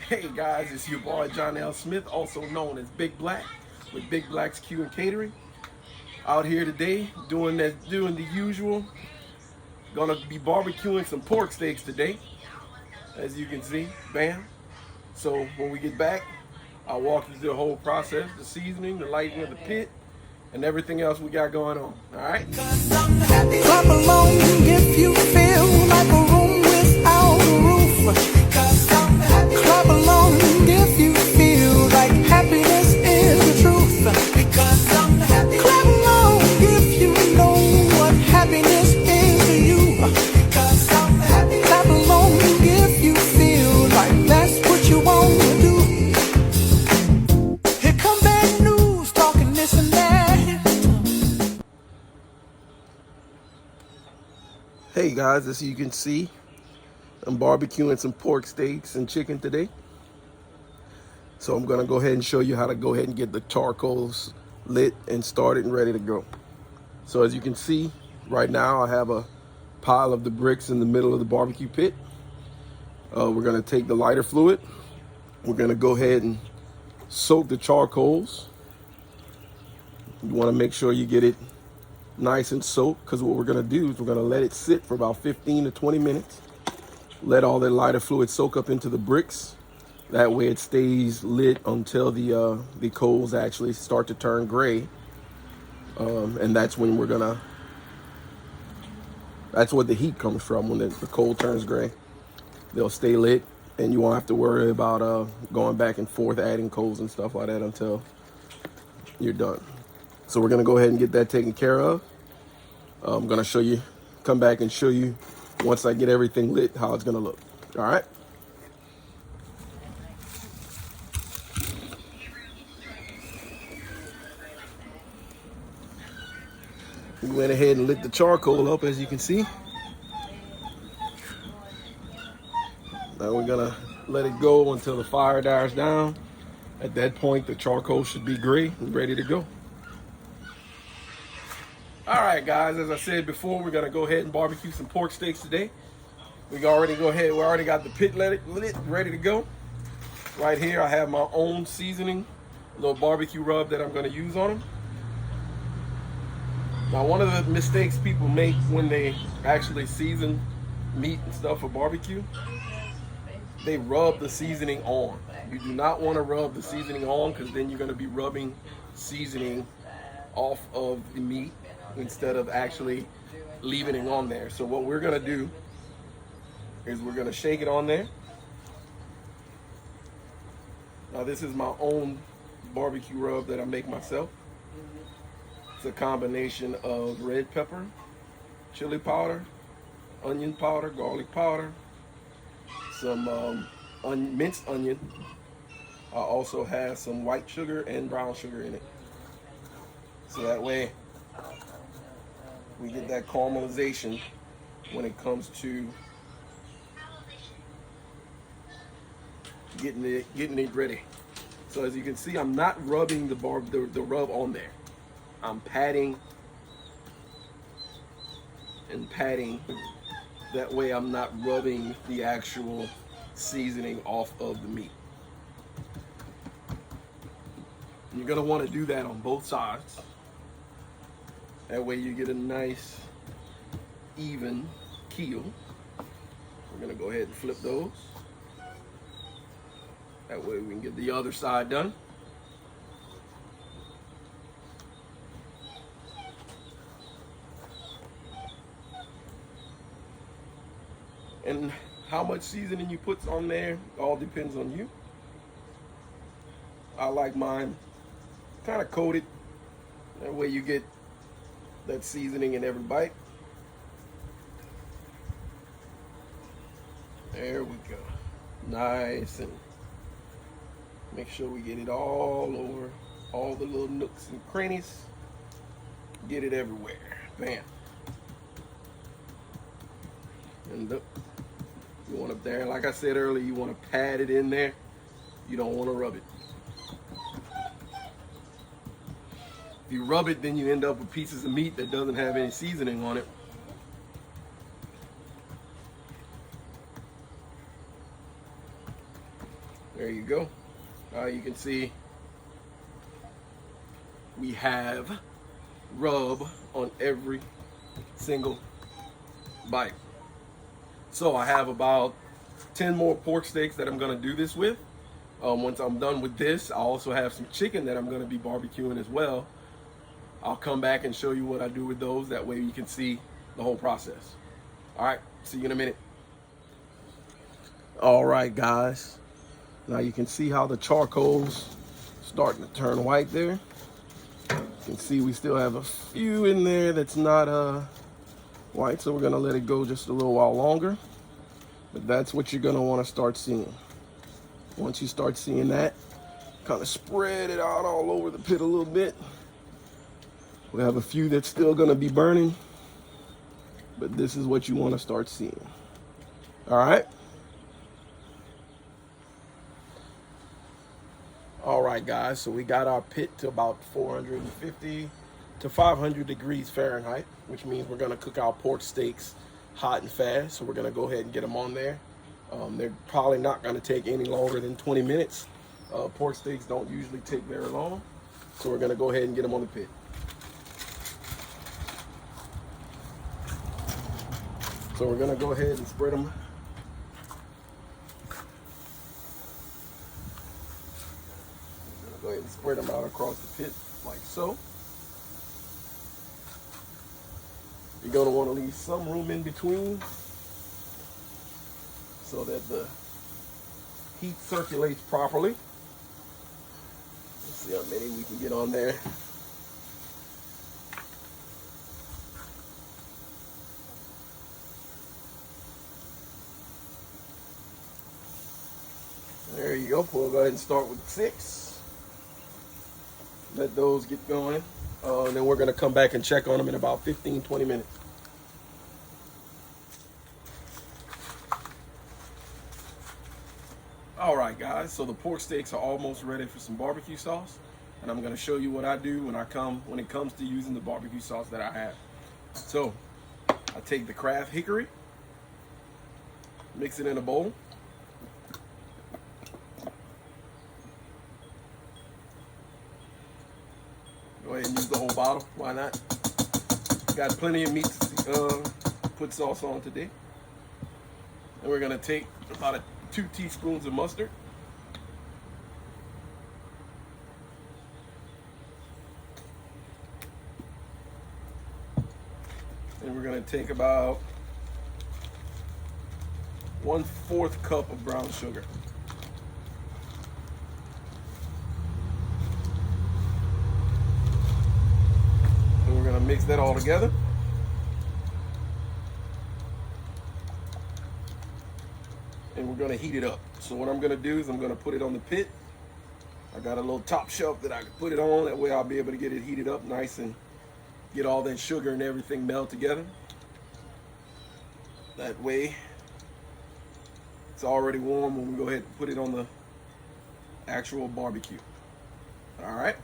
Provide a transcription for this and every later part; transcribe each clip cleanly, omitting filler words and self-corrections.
Hey guys, it's your boy John L. Smith, also known as Big Blaque, with Big Blaque's Q and Catering. Out here today, doing the usual. Gonna be barbecuing some pork steaks today, as you can see. Bam. So when we get back, I'll walk you through the whole process, the seasoning, the lighting of the pit, and everything else we got going on. All right. Clap along if you feel like a room without a roof. Clap along if you feel like happiness is the truth. Clap along if you know what happiness is to you. Clap along if you feel like that's what you want to do. Here come bad news talking this and that. Hey guys, as you can see, I'm barbecuing some pork steaks and chicken today. So I'm gonna go ahead and show you how to go ahead and get the charcoals lit and started and ready to go. So as you can see, right now I have a pile of the bricks in the middle of the barbecue pit. We're gonna take the lighter fluid. We're gonna go ahead and soak the charcoals. You wanna make sure you get it nice and soaked, because what we're gonna do is we're gonna let it sit for about 15 to 20 minutes. Let all the lighter fluid soak up into the bricks. That way it stays lit until the coals actually start to turn gray. And that's when that's what the heat comes from, when the coal turns gray. They'll stay lit and you won't have to worry about going back and forth, adding coals and stuff like that until you're done. So we're gonna go ahead and get that taken care of. I'm gonna come back and show you once I get everything lit, how it's gonna look. All right. We went ahead and lit the charcoal up, as you can see. Now we're gonna let it go until the fire dies down. At that point, the charcoal should be gray and ready to go. All right, guys, as I said before, we're gonna go ahead and barbecue some pork steaks today. We already got the pit lit, ready to go. Right here, I have my own seasoning, a little barbecue rub that I'm gonna use on them. Now, one of the mistakes people make when they actually season meat and stuff for barbecue, they rub the seasoning on. You do not want to rub the seasoning on, because then you're going to be rubbing seasoning off of the meat instead of actually leaving it on there. So what we're going to do is we're going to shake it on there. Now, this is my own barbecue rub that I make myself. It's a combination of red pepper, chili powder, onion powder, garlic powder, some minced onion. I also have some white sugar and brown sugar in it. So that way we get that caramelization when it comes to getting it ready. So as you can see, I'm not rubbing the rub on there. I'm patting and patting. That way I'm not rubbing the actual seasoning off of the meat. You're gonna want to do that on both sides. That way you get a nice, even keel. We're gonna go ahead and flip those. That way we can get the other side done. And how much seasoning you put on there all depends on you. I like mine kind of coated. That way you get that seasoning in every bite. There we go. Nice, and make sure we get it all over, all the little nooks and crannies. Get it everywhere. Bam. And look. You want it there, like I said earlier, you want to pat it in there. You don't want to rub it. If you rub it, then you end up with pieces of meat that doesn't have any seasoning on it. There you go. You can see we have rub on every single bite. So I have about 10 more pork steaks that I'm gonna do this with. Once I'm done with this, I also have some chicken that I'm gonna be barbecuing as well. I'll come back and show you what I do with those. That way you can see the whole process. All right, see you in a minute. All right, guys. Now you can see how the charcoal's starting to turn white there. You can see we still have a few in there that's not white, so we're gonna let it go just a little while longer. But that's what you're gonna wanna start seeing. Once you start seeing that, kind of spread it out all over the pit a little bit. We have a few that's still gonna be burning, but this is what you wanna start seeing. All right? All right, guys, so we got our pit to about 450 to 500 degrees Fahrenheit, which means we're gonna cook our pork steaks hot and fast. So we're gonna go ahead and get them on there. They're probably not gonna take any longer than 20 minutes. Pork steaks don't usually take very long. So we're gonna go ahead and get them on the pit. So we're gonna go ahead and spread them. Go ahead and spread them out across the pit like so. You're going to want to leave some room in between so that the heat circulates properly. Let's see how many we can get on there. There you go. We'll go ahead and start with 6. Let those get going. And then we're going to come back and check on them in about 15-20 minutes. All right, guys, so the pork steaks are almost ready for some barbecue sauce, and I'm going to show you what I do when it comes to using the barbecue sauce that I have. So I take the Kraft hickory, mix it in a bowl. Go ahead and use the whole bottle. Why not? Got plenty of meat to put sauce on today. And we're going to take about 2 teaspoons of mustard. And we're going to take about 1/4 cup of brown sugar. We're going to mix that all together. And we're going to heat it up. So what I'm going to do is I'm going to put it on the pit. I got a little top shelf that I can put it on. That way I'll be able to get it heated up nice and get all that sugar and everything melt together. That way it's already warm when we go ahead and put it on the actual barbecue. All right.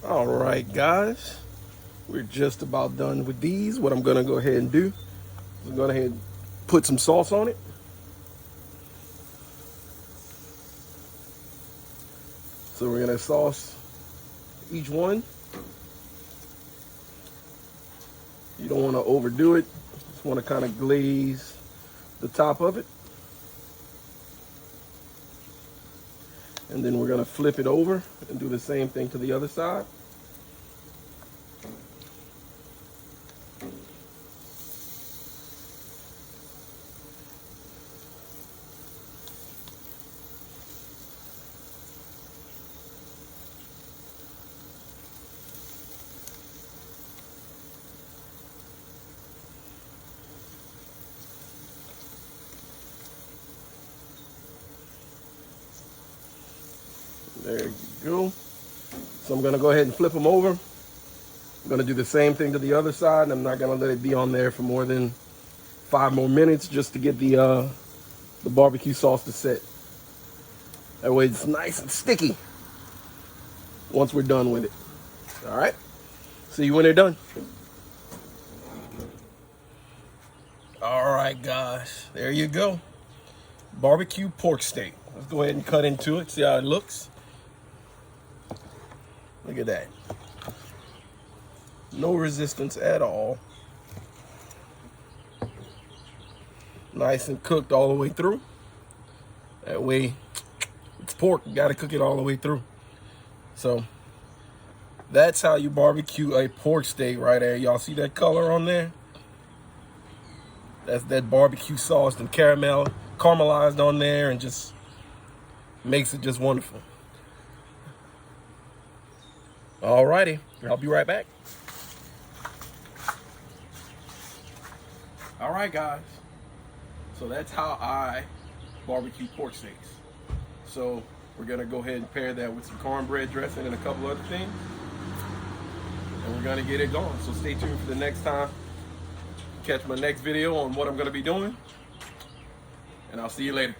All right, guys, we're just about done with these. What I'm gonna go ahead and do is I'm gonna go ahead and put some sauce on it. So we're gonna sauce each one. You don't want to overdo it. Just want to kind of glaze the top of it. And then we're gonna flip it over and do the same thing to the other side. There you go. So I'm gonna go ahead and flip them over. I'm gonna do the same thing to the other side, and I'm not gonna let it be on there for more than 5 more minutes just to get the barbecue sauce to set. That way it's nice and sticky once we're done with it. All right, see you when they're done. right, guys, there you go. Barbecue pork steak. Let's go ahead and cut into it, see how it looks. Look at that. No resistance at all. Nice and cooked all the way through. That way, it's pork, you gotta cook it all the way through. So, that's how you barbecue a pork steak right there. Y'all see that color on there? That's that barbecue sauce and caramelized on there, and just makes it just wonderful. Alrighty, I'll be right back. All right, guys. So that's how I barbecue pork steaks. So we're gonna go ahead and pair that with some cornbread dressing and a couple other things, and we're gonna get it going. So stay tuned for the next time. Catch my next video on what I'm gonna be doing, and I'll see you later.